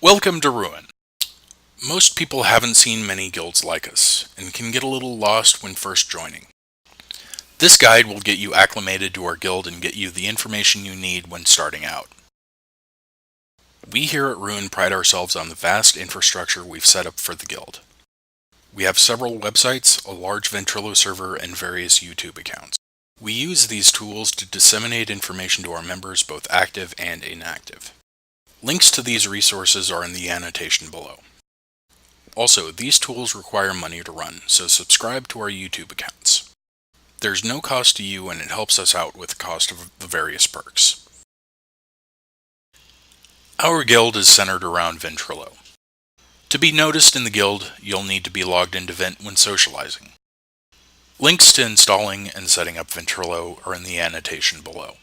Welcome to Ruin. Most people haven't seen many guilds like us, and can get a little lost when first joining. This guide will get you acclimated to our guild and get you the information you need when starting out. We here at Ruin pride ourselves on the vast infrastructure we've set up for the guild. We have several websites, a large Ventrilo server, and various YouTube accounts. We use these tools to disseminate information to our members, both active and inactive. Links to these resources are in the annotation below. Also, these tools require money to run, so subscribe to our YouTube accounts. There's no cost to you and it helps us out with the cost of the various perks. Our guild is centered around Ventrilo. To be noticed in the guild, you'll need to be logged into Vent when socializing. Links to installing and setting up Ventrilo are in the annotation below.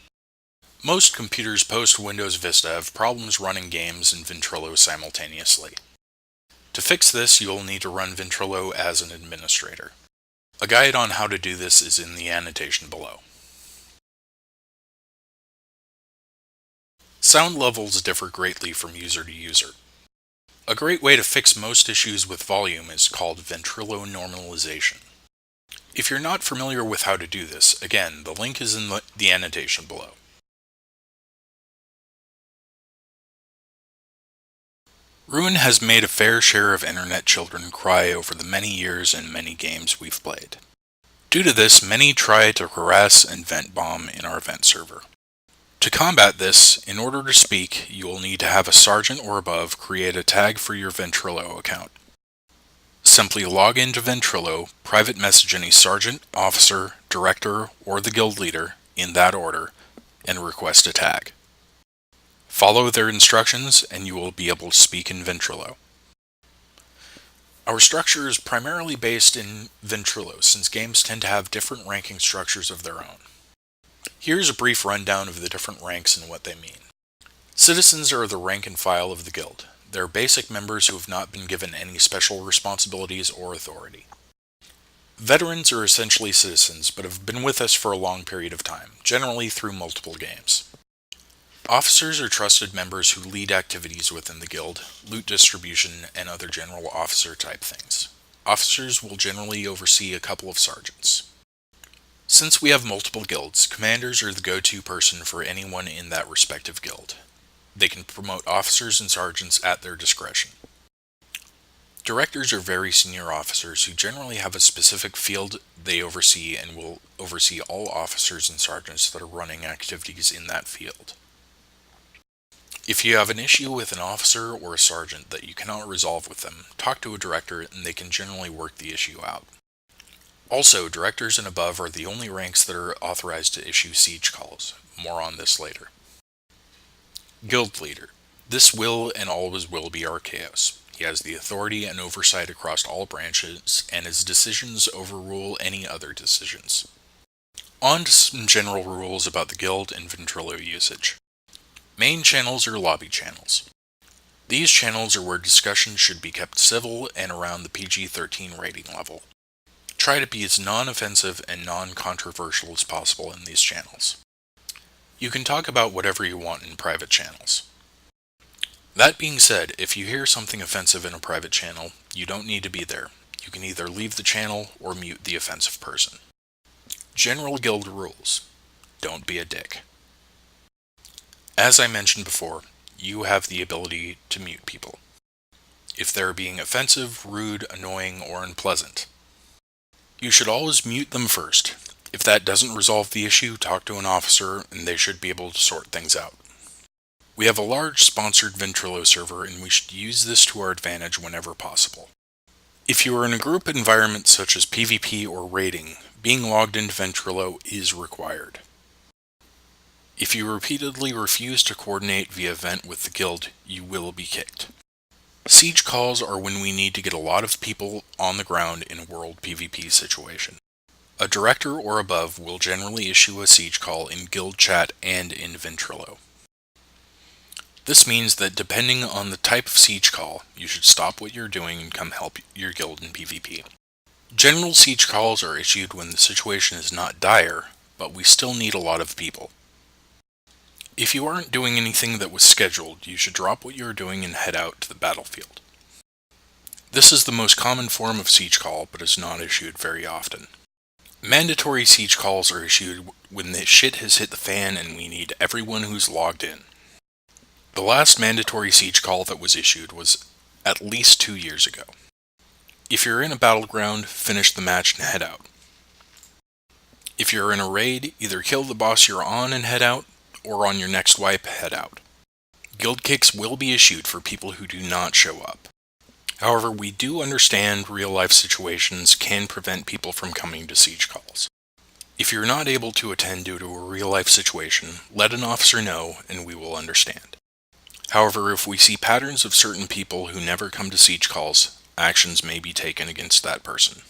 Most computers post Windows Vista have problems running games in Ventrilo simultaneously. To fix this, you will need to run Ventrilo as an administrator. A guide on how to do this is in the annotation below. Sound levels differ greatly from user to user. A great way to fix most issues with volume is called Ventrilo normalization. If you're not familiar with how to do this, again, the link is in the annotation below. Ruin has made a fair share of internet children cry over the many years and many games we've played. Due to this, many try to harass and vent bomb in our vent server. To combat this, in order to speak, you will need to have a sergeant or above create a tag for your Ventrilo account. Simply log into Ventrilo, private message any sergeant, officer, director, or the guild leader, in that order, and request a tag. Follow their instructions and you will be able to speak in Ventrilo. Our structure is primarily based in Ventrilo, since games tend to have different ranking structures of their own. Here's a brief rundown of the different ranks and what they mean. Citizens are the rank and file of the guild. They're basic members who have not been given any special responsibilities or authority. Veterans are essentially citizens, but have been with us for a long period of time, generally through multiple games. Officers are trusted members who lead activities within the guild, loot distribution, and other general officer type things. Officers will generally oversee a couple of sergeants. Since we have multiple guilds, commanders are the go-to person for anyone in that respective guild. They can promote officers and sergeants at their discretion. Directors are very senior officers who generally have a specific field they oversee and will oversee all officers and sergeants that are running activities in that field. If you have an issue with an officer or a sergeant that you cannot resolve with them, talk to a director and they can generally work the issue out. Also, directors and above are the only ranks that are authorized to issue siege calls. More on this later. Guild Leader. This will and always will be Archaeos. He has the authority and oversight across all branches, and his decisions overrule any other decisions. On to some general rules about the guild and Ventrilo usage. Main channels are lobby channels. These channels are where discussions should be kept civil and around the PG-13 rating level. Try to be as non-offensive and non-controversial as possible in these channels. You can talk about whatever you want in private channels. That being said, if you hear something offensive in a private channel, you don't need to be there. You can either leave the channel or mute the offensive person. General guild rules. Don't be a dick. As I mentioned before, you have the ability to mute people if they're being offensive, rude, annoying, or unpleasant. You should always mute them first. If that doesn't resolve the issue, talk to an officer and they should be able to sort things out. We have a large sponsored Ventrilo server and we should use this to our advantage whenever possible. If you are in a group environment such as PvP or raiding, being logged into Ventrilo is required. If you repeatedly refuse to coordinate via Vent with the guild, you will be kicked. Siege calls are when we need to get a lot of people on the ground in a world PvP situation. A director or above will generally issue a siege call in guild chat and in Ventrilo. This means that depending on the type of siege call, you should stop what you're doing and come help your guild in PvP. General siege calls are issued when the situation is not dire, but we still need a lot of people. If you aren't doing anything that was scheduled, you should drop what you are doing and head out to the battlefield. This is the most common form of siege call, but is not issued very often. Mandatory siege calls are issued when the shit has hit the fan and we need everyone who's logged in. The last mandatory siege call that was issued was at least 2 years ago. If you're in a battleground, finish the match and head out. If you're in a raid, either kill the boss you're on and head out, or on your next wipe, head out. Guild kicks will be issued for people who do not show up. However, we do understand real-life situations can prevent people from coming to siege calls. If you're not able to attend due to a real-life situation, let an officer know and we will understand. However, if we see patterns of certain people who never come to siege calls, actions may be taken against that person.